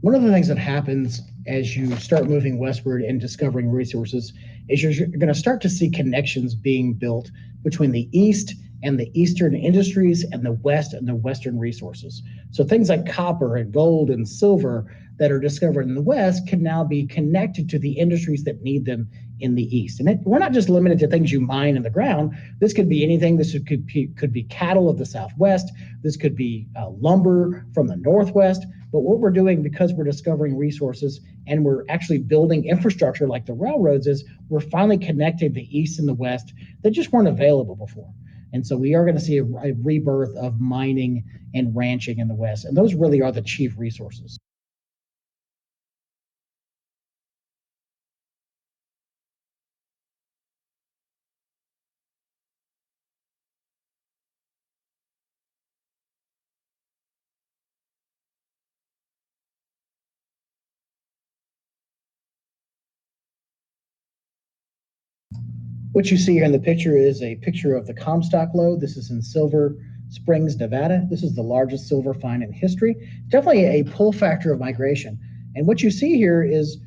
One of the things that happens as you start moving westward and discovering resources is you're going to start to see connections being built between the east and the eastern industries and the west and the western resources. So things like copper and gold and silver that are discovered in the west can now be connected to the industries that need them in the east. And we're not just limited to things you mine in the ground. This could be anything. This could be cattle of the southwest. This could be lumber from the northwest. But what we're doing, because we're discovering resources and we're actually building infrastructure like the railroads, is we're finally connecting the east and the west that just weren't available before. And so we are going to see a rebirth of mining and ranching in the west. And those really are the chief resources. What you see here in the picture is a picture of the Comstock lode. This is in Silver Springs, Nevada. This is the largest silver find in history. Definitely a pull factor of migration. And what you see here is,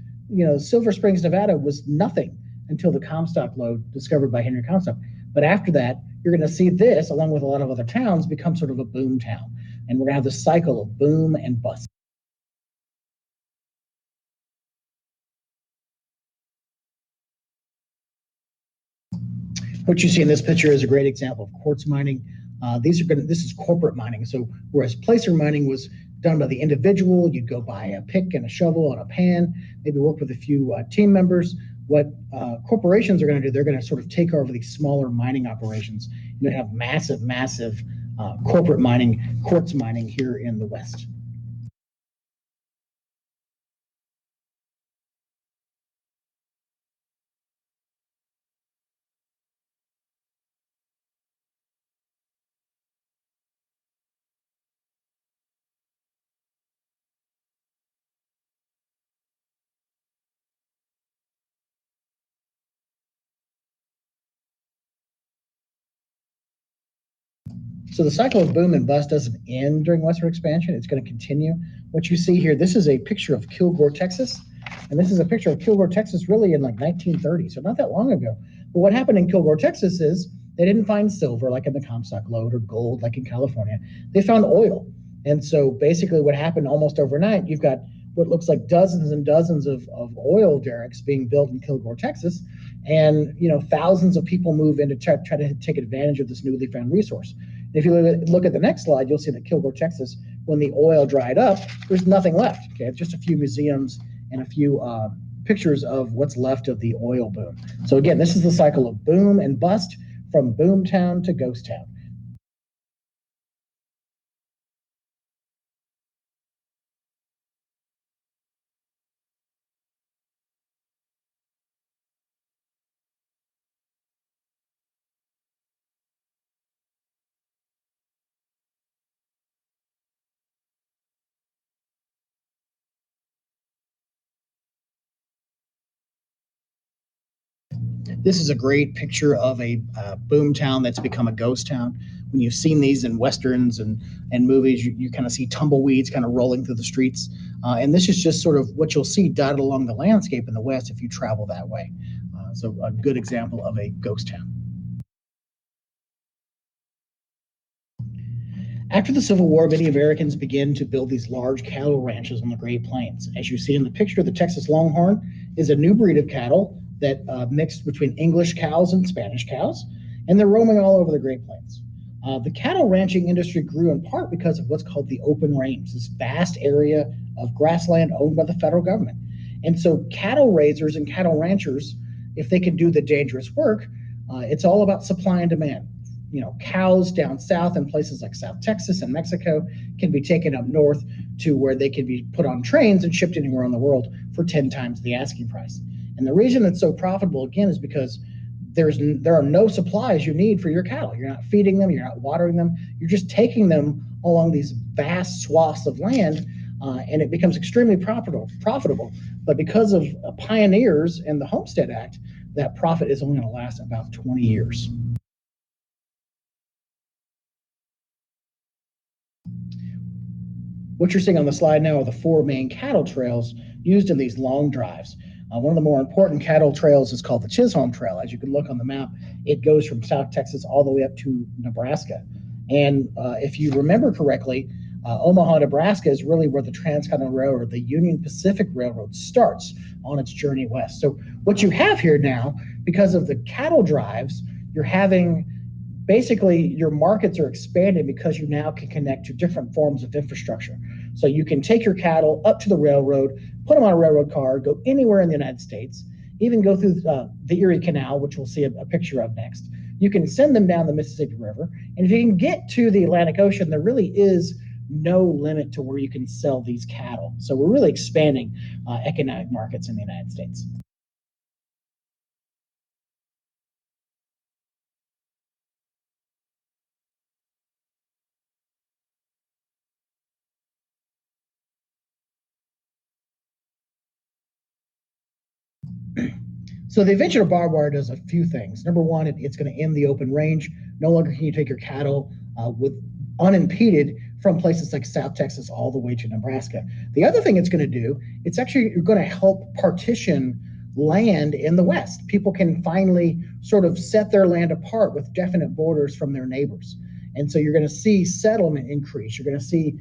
Silver Springs, Nevada was nothing until the Comstock lode discovered by Henry Comstock. But after that, you're going to see this, along with a lot of other towns, become sort of a boom town. And we're going to have this cycle of boom and bust. What you see in this picture is a great example of quartz mining. This is corporate mining. So whereas placer mining was done by the individual, you'd go buy a pick and a shovel and a pan, maybe work with a few team members. What corporations are going to do, they're going to sort of take over these smaller mining operations. You're going to have massive corporate mining, quartz mining here in the West. So the cycle of boom and bust doesn't end during westward expansion. It's going to continue. What you see here, this is a picture of Kilgore, Texas. And this is a picture of Kilgore, Texas, really in like 1930, so not that long ago. But what happened in Kilgore, Texas is they didn't find silver like in the Comstock lode or gold like in California. They found oil. And so basically what happened almost overnight, you've got what looks like dozens and dozens of oil derricks being built in Kilgore, Texas. And thousands of people move in to try to take advantage of this newly found resource. If you look at the next slide, you'll see that Kilgore, Texas, when the oil dried up, there's nothing left. Okay, just a few museums and a few pictures of what's left of the oil boom. So again, this is the cycle of boom and bust from boom town to ghost town. This is a great picture of a boom town that's become a ghost town. When you've seen these in westerns and movies, you kind of see tumbleweeds kind of rolling through the streets. And this is just sort of what you'll see dotted along the landscape in the West if you travel that way. So a good example of a ghost town. After the Civil War, many Americans began to build these large cattle ranches on the Great Plains. As you see in the picture, the Texas Longhorn is a new breed of cattle that mixed between English cows and Spanish cows, and they're roaming all over the Great Plains. The cattle ranching industry grew in part because of what's called the open range, this vast area of grassland owned by the federal government. And so cattle raisers and cattle ranchers, if they can do the dangerous work, it's all about supply and demand. Cows down south in places like South Texas and Mexico can be taken up north to where they can be put on trains and shipped anywhere in the world for 10 times the asking price. And the reason it's so profitable, again, is because there are no supplies you need for your cattle. You're not feeding them, you're not watering them, you're just taking them along these vast swaths of land, and it becomes extremely profitable. But because of pioneers and the Homestead Act, that profit is only going to last about 20 years. What you're seeing on the slide now are the four main cattle trails used in these long drives. One of the more important cattle trails is called the Chisholm Trail. As you can look on the map, it goes from South Texas all the way up to Nebraska. And if you remember correctly, Omaha, Nebraska is really where the Transcontinental Railroad, the Union Pacific Railroad, starts on its journey west. So what you have here now, because of the cattle drives, you're having basically your markets are expanding because you now can connect to different forms of infrastructure. So you can take your cattle up to the railroad, put them on a railroad car, go anywhere in the United States, even go through the Erie Canal, which we'll see a picture of next. You can send them down the Mississippi River. And if you can get to the Atlantic Ocean, there really is no limit to where you can sell these cattle. So we're really expanding economic markets in the United States. So the invention of barbed wire does a few things. Number one, it's going to end the open range. No longer can you take your cattle with unimpeded from places like South Texas all the way to Nebraska. The other thing it's going to do, it's actually going to help partition land in the West. People can finally sort of set their land apart with definite borders from their neighbors. And so you're going to see settlement increase. You're going to see,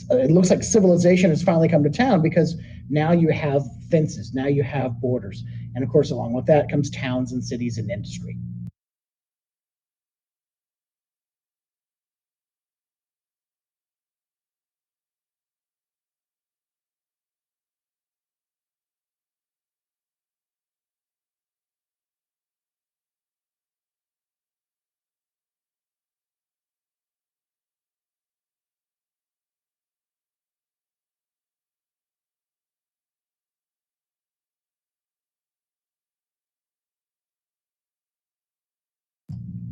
it looks like civilization has finally come to town because now you have fences, now you have borders. And of course, along with that comes towns and cities and industry.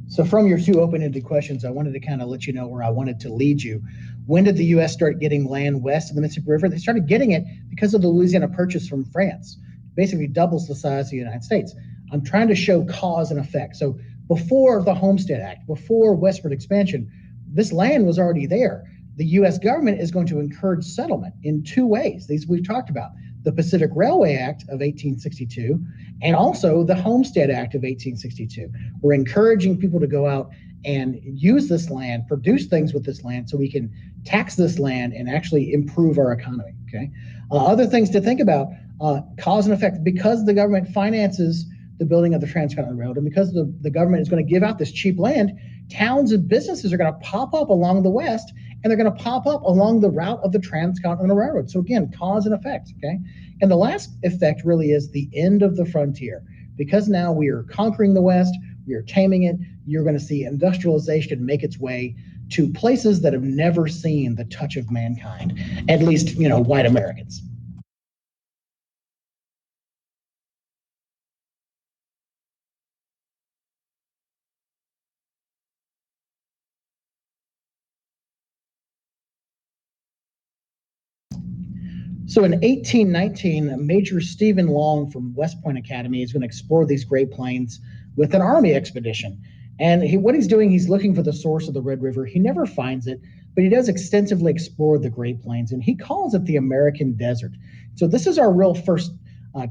So from your two open-ended questions, I wanted to kind of let you know where I wanted to lead you. When did the U.S. start getting land west of the Mississippi River? They started getting it because of the Louisiana Purchase from France. Basically doubles the size of the United States. I'm trying to show cause and effect. So before the Homestead Act, before westward expansion, this land was already there. The U.S. government is going to encourage settlement in two ways. These we've talked about. The Pacific Railway Act of 1862 and also the Homestead Act of 1862. We're encouraging people to go out and use this land, produce things with this land so we can tax this land and actually improve our economy, okay? Other things to think about, cause and effect. Because the government finances the building of the Transcontinental Railroad and because the government is going to give out this cheap land, towns and businesses are going to pop up along the west and they're going to pop up along the route of the Transcontinental Railroad. So again, cause and effect, okay? And the last effect really is the end of the frontier. Because now we are conquering the West, we are taming it, you're going to see industrialization make its way to places that have never seen the touch of mankind, at least, white Americans. So in 1819, Major Stephen Long from West Point Academy is going to explore these Great Plains with an army expedition. And what he's doing, he's looking for the source of the Red River. He never finds it, but he does extensively explore the Great Plains, and he calls it the American Desert. So this is our real first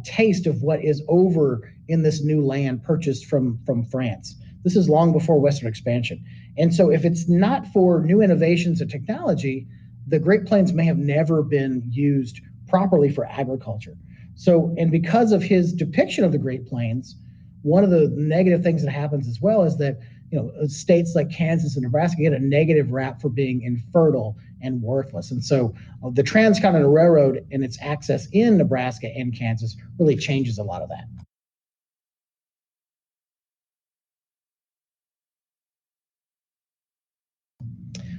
taste of what is over in this new land purchased from France. This is long before Western expansion. And so if it's not for new innovations and technology, the Great Plains may have never been used properly for agriculture. So, and because of his depiction of the Great Plains, one of the negative things that happens as well is that, states like Kansas and Nebraska get a negative rap for being infertile and worthless. And so the Transcontinental Railroad and its access in Nebraska and Kansas really changes a lot of that.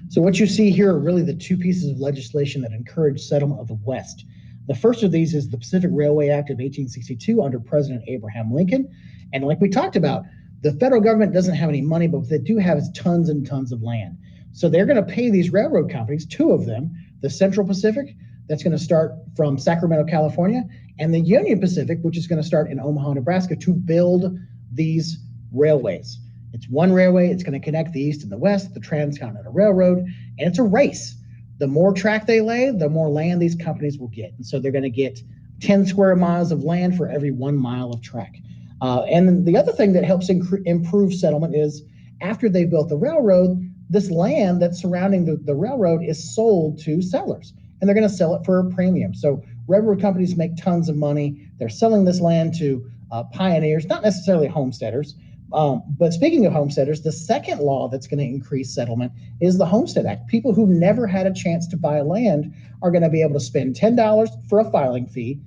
So what you see here are really the two pieces of legislation that encourage settlement of the West. The first of these is the Pacific Railway Act of 1862 under President Abraham Lincoln. And like we talked about, the federal government doesn't have any money, but what they do have is tons and tons of land. So they're going to pay these railroad companies, two of them, the Central Pacific, that's going to start from Sacramento, California, and the Union Pacific, which is going to start in Omaha, Nebraska, to build these railways. It's one railway. It's going to connect the East and the West, the Transcontinental Railroad, and it's a race. The more track they lay, the more land these companies will get. And so they're going to get 10 square miles of land for every 1 mile of track. And the other thing that helps improve settlement is after they built the railroad, this land that's surrounding the railroad is sold to sellers, and they're going to sell it for a premium. So railroad companies make tons of money. They're selling this land to pioneers, not necessarily homesteaders. But speaking of homesteaders, the second law that's going to increase settlement is the Homestead Act. People who never had a chance to buy land are going to be able to spend $10 for a filing fee.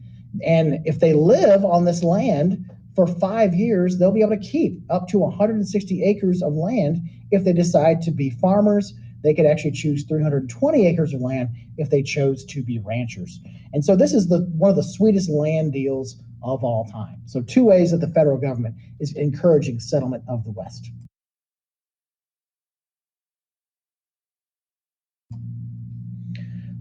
And if they live on this land for 5 years, they'll be able to keep up to 160 acres of land. If they decide to be farmers, they could actually choose 320 acres of land if they chose to be ranchers. And so this is one of the sweetest land deals of all time. So 2 ways that the federal government is encouraging settlement of the West.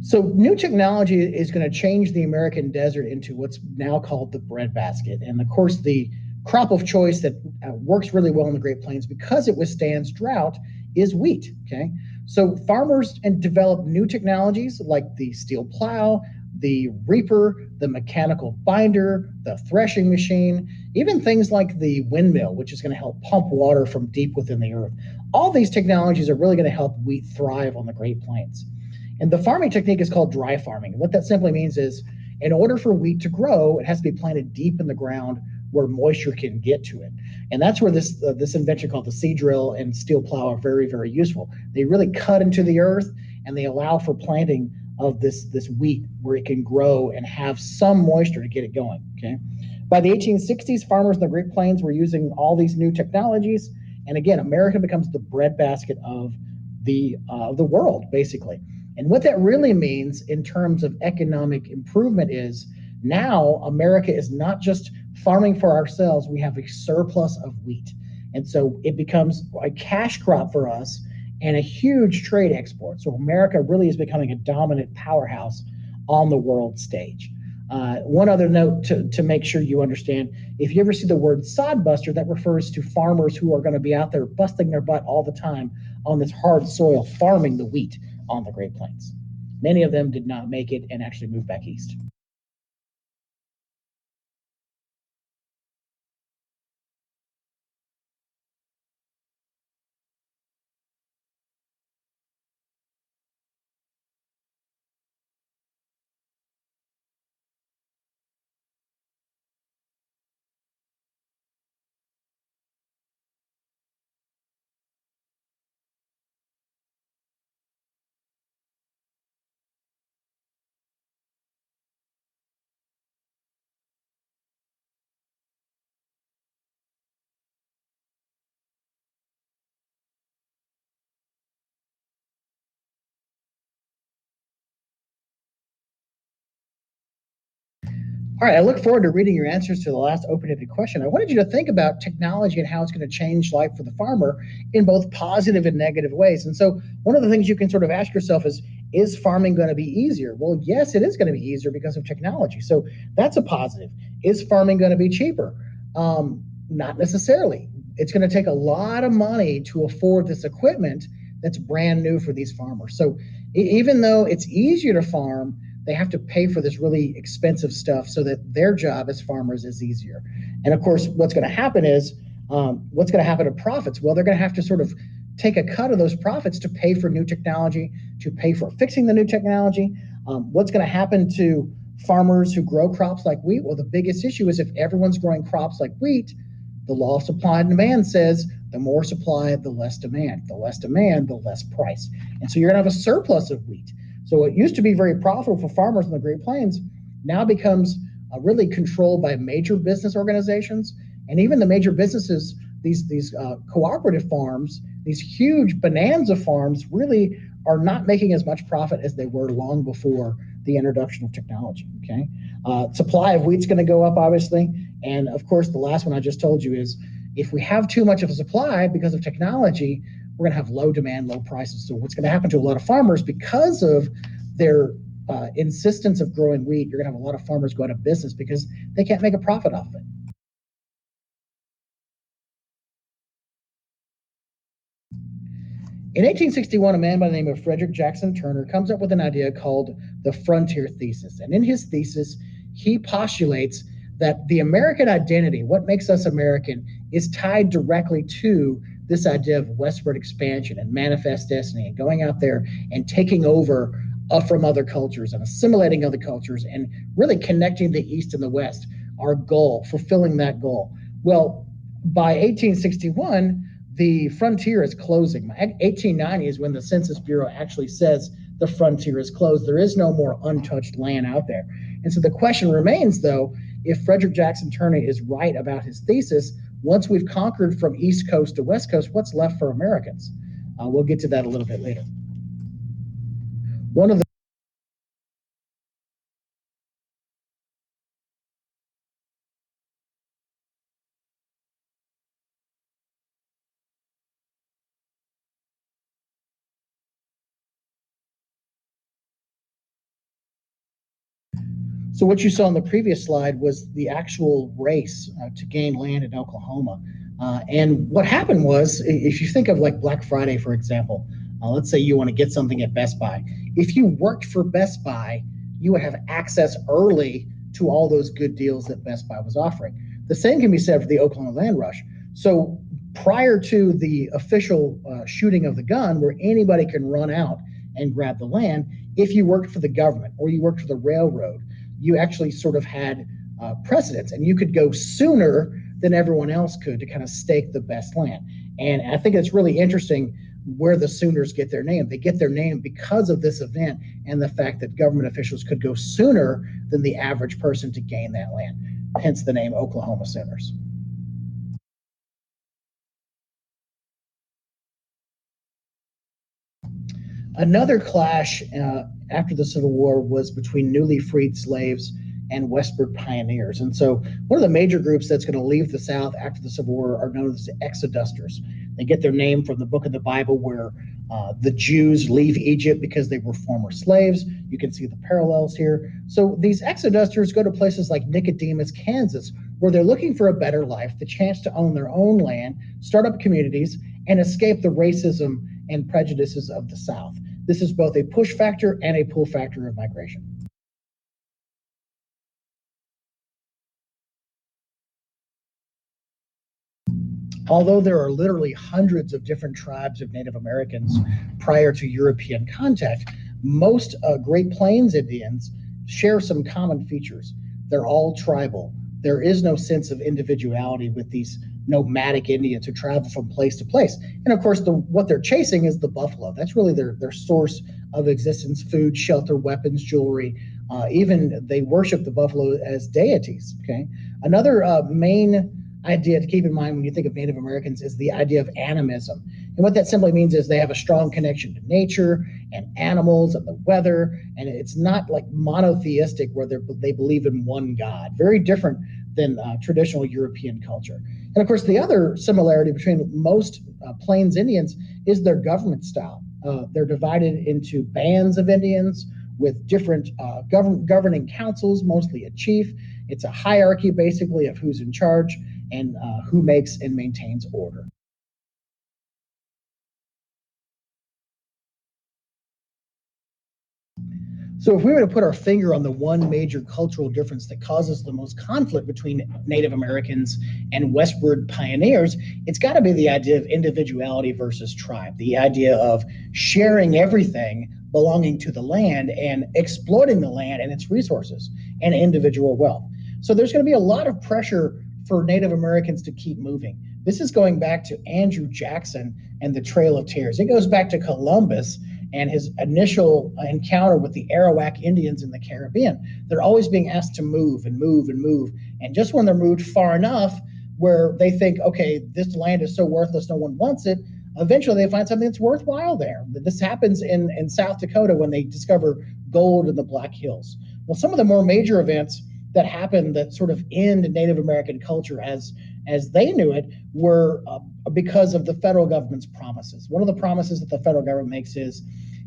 So new technology is going to change the American desert into what's now called the breadbasket. And of course, the crop of choice that works really well in the Great Plains because it withstands drought is wheat. Okay, so farmers develop new technologies like the steel plow, the reaper, the mechanical binder, the threshing machine, even things like the windmill, which is going to help pump water from deep within the earth. All these technologies are really going to help wheat thrive on the Great Plains. And the farming technique is called dry farming. What that simply means is in order for wheat to grow, it has to be planted deep in the ground where moisture can get to it. And that's where this invention called the seed drill and steel plow are very, very useful. They really cut into the earth and they allow for planting of this wheat where it can grow and have some moisture to get it going. Okay. By the 1860s, farmers in the Great Plains were using all these new technologies. And again, America becomes the breadbasket of the world, basically. And what that really means in terms of economic improvement is now America is not just farming for ourselves, we have a surplus of wheat. And so it becomes a cash crop for us and a huge trade export. So America really is becoming a dominant powerhouse on the world stage. One other note to make sure you understand, if you ever see the word sod buster, that refers to farmers who are going to be out there busting their butt all the time on this hard soil farming the wheat on the Great Plains. Many of them did not make it and actually moved back east. All right, I look forward to reading your answers to the last open-ended question. I wanted you to think about technology and how it's going to change life for the farmer in both positive and negative ways. And so one of the things you can sort of ask yourself is farming going to be easier? Well, yes, it is going to be easier because of technology. So that's a positive. Is farming going to be cheaper? Not necessarily. It's going to take a lot of money to afford this equipment that's brand new for these farmers. So even though it's easier to farm, they have to pay for this really expensive stuff so that their job as farmers is easier. And of course, what's going to happen is, what's going to happen to profits? Well, they're going to have to sort of take a cut of those profits to pay for new technology, to pay for fixing the new technology. What's going to happen to farmers who grow crops like wheat? Well, the biggest issue is if everyone's growing crops like wheat, the law of supply and demand says the more supply, the less demand. The less demand, the less price. And so you're going to have a surplus of wheat. So what used to be very profitable for farmers in the Great Plains now becomes really controlled by major business organizations. And even the major businesses, these cooperative farms, these huge bonanza farms really are not making as much profit as they were long before the introduction of technology. Okay, supply of wheat's going to go up, obviously. And of course, the last one I just told you is if we have too much of a supply because of technology, we're going to have low demand, low prices. So what's going to happen to a lot of farmers because of their insistence of growing wheat, you're going to have a lot of farmers go out of business because they can't make a profit off of it. In 1861, a man by the name of Frederick Jackson Turner comes up with an idea called the frontier thesis. And in his thesis, he postulates that the American identity, what makes us American, is tied directly to this idea of westward expansion and manifest destiny and going out there and taking over from other cultures and assimilating other cultures and really connecting the East and the West, our goal, fulfilling that goal. Well, by 1861, the frontier is closing. 1890 is when the Census Bureau actually says the frontier is closed. There is no more untouched land out there. And so the question remains, though, if Frederick Jackson Turner is right about his thesis, once we've conquered from East Coast to West Coast, what's left for Americans? We'll get to that a little bit later. One of the So what you saw on the previous slide was the actual race to gain land in Oklahoma. And what happened was, if you think of like Black Friday, for example, let's say you want to get something at Best Buy. If you worked for Best Buy, you would have access early to all those good deals that Best Buy was offering. The same can be said for the Oklahoma Land Rush. So prior to the official shooting of the gun, where anybody can run out and grab the land, if you worked for the government or you worked for the railroad, you actually sort of had precedence, and you could go sooner than everyone else could to kind of stake the best land. And I think it's really interesting where the Sooners get their name. They get their name because of this event and the fact that government officials could go sooner than the average person to gain that land, hence the name Oklahoma Sooners. Another clash after the Civil War was between newly freed slaves and Westward pioneers. And so one of the major groups that's going to leave the South after the Civil War are known as the Exodusters. They get their name from the book of the Bible where the Jews leave Egypt because they were former slaves. You can see the parallels here. So these Exodusters go to places like Nicodemus, Kansas, where they're looking for a better life, the chance to own their own land, start up communities, and escape the racism and prejudices of the South. This is both a push factor and a pull factor of migration. Although there are literally hundreds of different tribes of Native Americans prior to European contact, most Great Plains Indians share some common features. They're all tribal. There is no sense of individuality with these nomadic Indians who travel from place to place. And of course, what they're chasing is the buffalo. That's really their source of existence: food, shelter, weapons, jewelry. Even they worship the buffalo as deities. Okay. Another main idea to keep in mind when you think of Native Americans is the idea of animism. And what that simply means is they have a strong connection to nature and animals and the weather. And it's not like monotheistic where they believe in one God. Very different than traditional European culture. And of course, the other similarity between most Plains Indians is their government style. They're divided into bands of Indians with different governing councils, mostly a chief. It's a hierarchy, basically, of who's in charge and who makes and maintains order. So if we were to put our finger on the one major cultural difference that causes the most conflict between Native Americans and Westward pioneers, it's got to be the idea of individuality versus tribe, the idea of sharing everything belonging to the land and exploiting the land and its resources and individual wealth. So there's going to be a lot of pressure for Native Americans to keep moving. This is going back to Andrew Jackson and the Trail of Tears. It goes back to Columbus and his initial encounter with the Arawak Indians in the Caribbean. They're always being asked to move and move and move. And just when they're moved far enough where they think, okay, this land is so worthless, no one wants it, eventually they find something that's worthwhile there. This happens in South Dakota when they discover gold in the Black Hills. Well, some of the more major events that happened that sort of end Native American culture as they knew it were because of the federal government's promises. One of the promises that the federal government makes is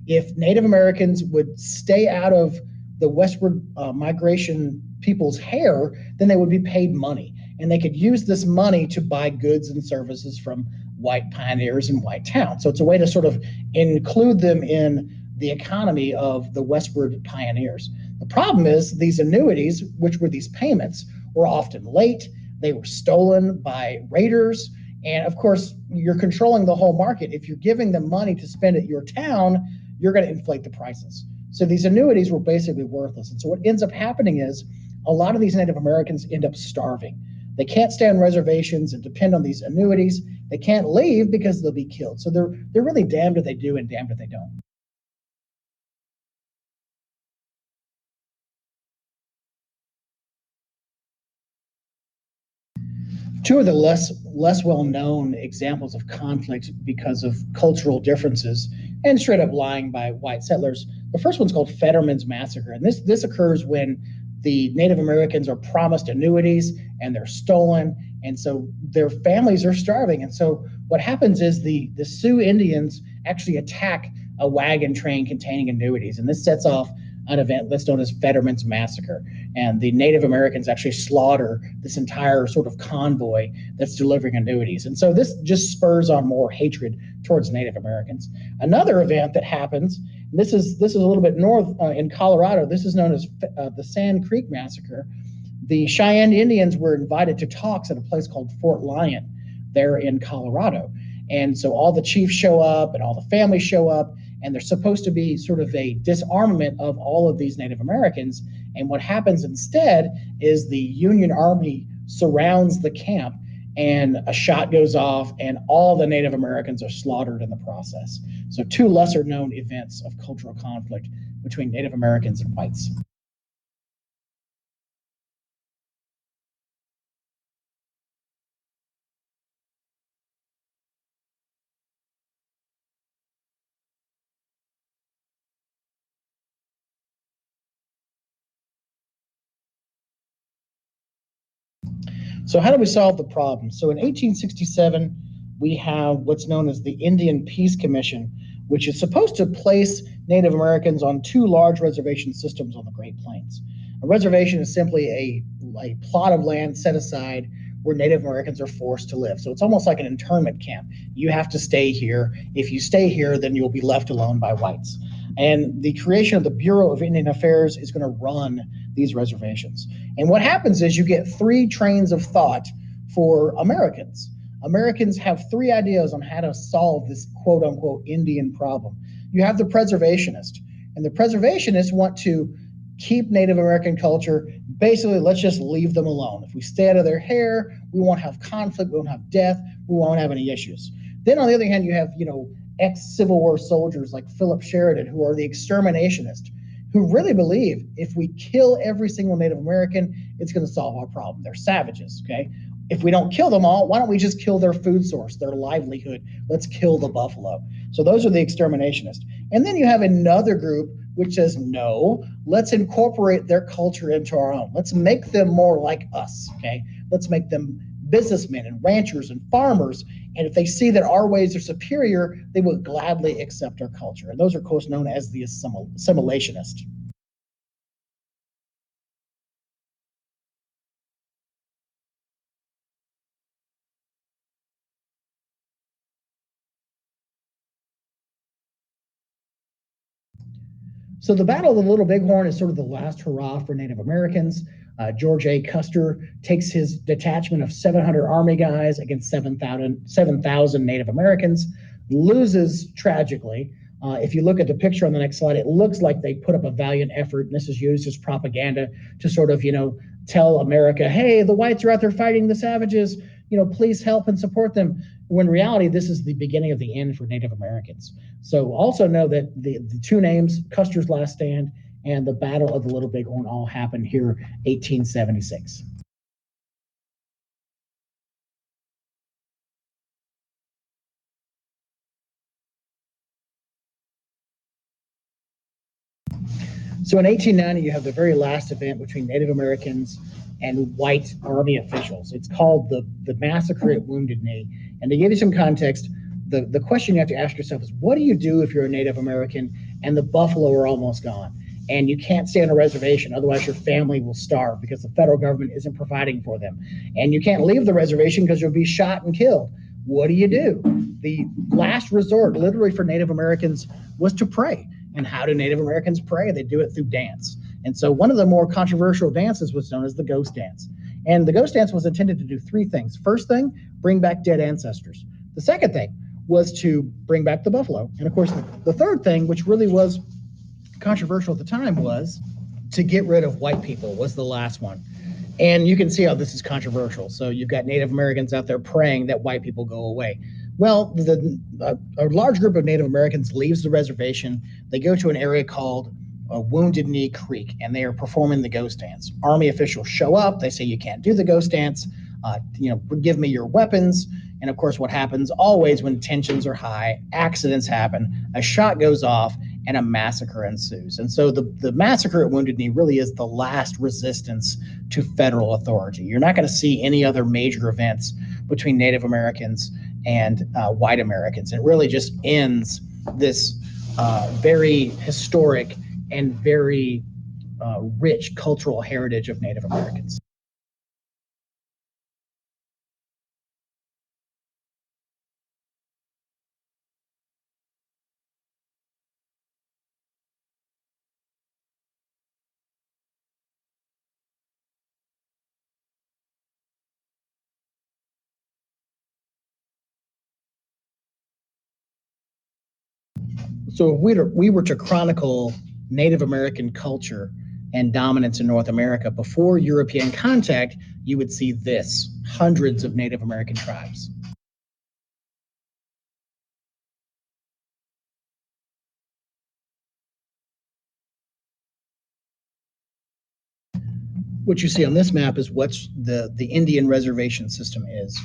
if Native Americans would stay out of the westward migration people's hair, then they would be paid money. And they could use this money to buy goods and services from white pioneers in white towns. So it's a way to sort of include them in the economy of the Westward pioneers. The problem is these annuities, which were these payments, were often late. They were stolen by raiders. And of course, you're controlling the whole market. If you're giving them money to spend at your town, you're going to inflate the prices. So these annuities were basically worthless. And so what ends up happening is a lot of these Native Americans end up starving. They can't stay on reservations and depend on these annuities. They can't leave because they'll be killed. So they're really damned if they do and damned if they don't. Two of the less well-known examples of conflict because of cultural differences and straight up lying by white settlers. The first one's called Fetterman's Massacre, and this occurs when the Native Americans are promised annuities and they're stolen, and so their families are starving. And so what happens is the Sioux Indians actually attack a wagon train containing annuities, and this sets off an event that's known as Fetterman's Massacre. And the Native Americans actually slaughter this entire sort of convoy that's delivering annuities. And so this just spurs on more hatred towards Native Americans. Another event that happens, and this is a little bit north in Colorado, this is known as the Sand Creek Massacre. The Cheyenne Indians were invited to talks at a place called Fort Lyon there in Colorado. And so all the chiefs show up and all the families show up, and there's supposed to be sort of a disarmament of all of these Native Americans. And what happens instead is the Union Army surrounds the camp, and a shot goes off, and all the Native Americans are slaughtered in the process. So two lesser known events of cultural conflict between Native Americans and whites. So how do we solve the problem? So in 1867, we have what's known as the Indian Peace Commission, which is supposed to place Native Americans on two large reservation systems on the Great Plains. A reservation is simply a plot of land set aside where Native Americans are forced to live. So it's almost like an internment camp. You have to stay here. If you stay here, then you'll be left alone by whites. And the creation of the Bureau of Indian Affairs is going to run these reservations. And what happens is you get three trains of thought for Americans. Americans have three ideas on how to solve this quote unquote Indian problem. You have the preservationist, and the preservationists want to keep Native American culture. Basically, let's just leave them alone. If we stay out of their hair, we won't have conflict, we won't have death, we won't have any issues. Then on the other hand, you have, ex-Civil War soldiers like Philip Sheridan, who are the exterminationists, who really believe if we kill every single Native American, it's going to solve our problem. They're savages, okay? If we don't kill them all, why don't we just kill their food source, their livelihood? Let's kill the buffalo. So those are the exterminationists. And then you have another group which says, no, let's incorporate their culture into our own. Let's make them more like us, okay? Let's make them businessmen and ranchers and farmers. And if they see that our ways are superior, they will gladly accept our culture. And those are, of course, known as the assimilationists. So the Battle of the Little Bighorn is sort of the last hurrah for Native Americans. George A. Custer takes his detachment of 700 Army guys against 7,000 Native Americans, loses tragically. If you look at the picture on the next slide, it looks like they put up a valiant effort, and this is used as propaganda to sort of, tell America, hey, the whites are out there fighting the savages, please help and support them. When in reality, this is the beginning of the end for Native Americans. So also know that the two names, Custer's Last Stand and the Battle of the Little Bighorn, all happened here 1876. So in 1890, you have the very last event between Native Americans and white Army officials. It's called the Massacre at Wounded Knee. And to give you some context, the question you have to ask yourself is, what do you do if you're a Native American and the buffalo are almost gone? And you can't stay on a reservation, otherwise your family will starve because the federal government isn't providing for them. And you can't leave the reservation because you'll be shot and killed. What do you do? The last resort, literally, for Native Americans was to pray. And how do Native Americans pray? They do it through dance. And so one of the more controversial dances was known as the ghost dance. And the ghost dance was intended to do three things. First thing, bring back dead ancestors. The second thing was to bring back the buffalo. And of course, the third thing, which really was controversial at the time, was to get rid of white people, was the last one. And you can see how this is controversial. So you've got Native Americans out there praying that white people go away. Well, a large group of Native Americans leaves the reservation. They go to an area called Wounded Knee Creek, and they are performing the ghost dance. Army officials show up. They say, you can't do the ghost dance. Give me your weapons. And of course, what happens always when tensions are high, accidents happen, a shot goes off, and a massacre ensues. And so the massacre at Wounded Knee really is the last resistance to federal authority. You're not going to see any other major events between Native Americans and white Americans. It really just ends this very historic and very rich cultural heritage of Native Americans. So if we were to chronicle Native American culture and dominance in North America before European contact, you would see this: hundreds of Native American tribes. What you see on this map is what's the Indian reservation system is,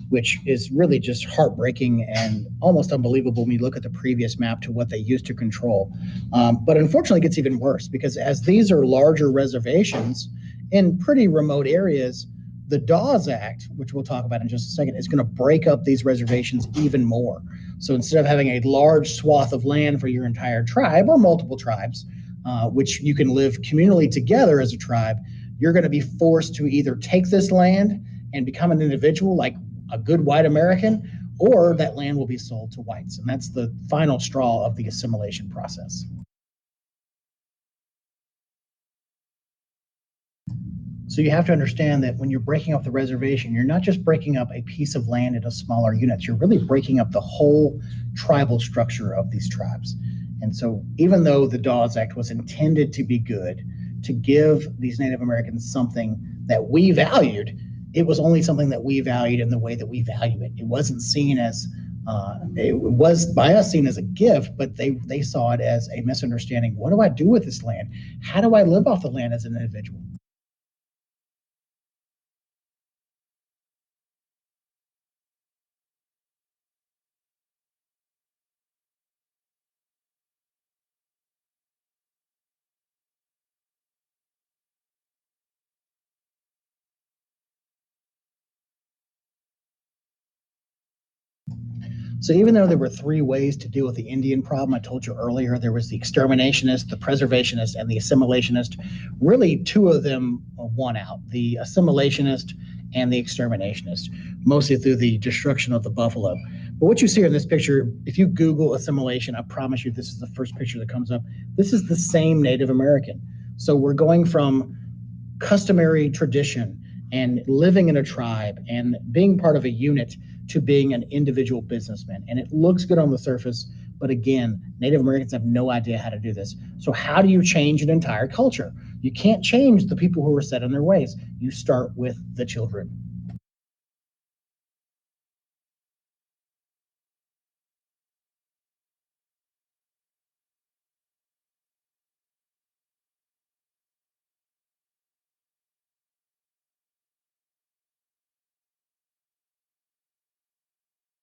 which is really just heartbreaking and almost unbelievable when you look at the previous map to what they used to control. But unfortunately, it gets even worse, because as these are larger reservations in pretty remote areas, the Dawes Act, which we'll talk about in just a second, is going to break up these reservations even more. So instead of having a large swath of land for your entire tribe or multiple tribes, which you can live communally together as a tribe, you're going to be forced to either take this land and become an individual like a good white American, or that land will be sold to whites. And that's the final straw of the assimilation process. So you have to understand that when you're breaking up the reservation, you're not just breaking up a piece of land into smaller units, you're really breaking up the whole tribal structure of these tribes. And so even though the Dawes Act was intended to be good, to give these Native Americans something that we valued, it was only something that we valued in the way that we value it. It wasn't seen as, it was by us seen as a gift, but they saw it as a misunderstanding. What do I do with this land? How do I live off the land as an individual? So even though there were three ways to deal with the Indian problem, I told you earlier, there was the exterminationist, the preservationist, and the assimilationist. Really, two of them won out: the assimilationist and the exterminationist, mostly through the destruction of the buffalo. But what you see in this picture, if you Google assimilation, I promise you this is the first picture that comes up. This is the same Native American. So we're going from customary tradition and living in a tribe and being part of a unit to being an individual businessman. And it looks good on the surface, but again, Native Americans have no idea how to do this. So how do you change an entire culture? You can't change the people who are set in their ways. You start with the children.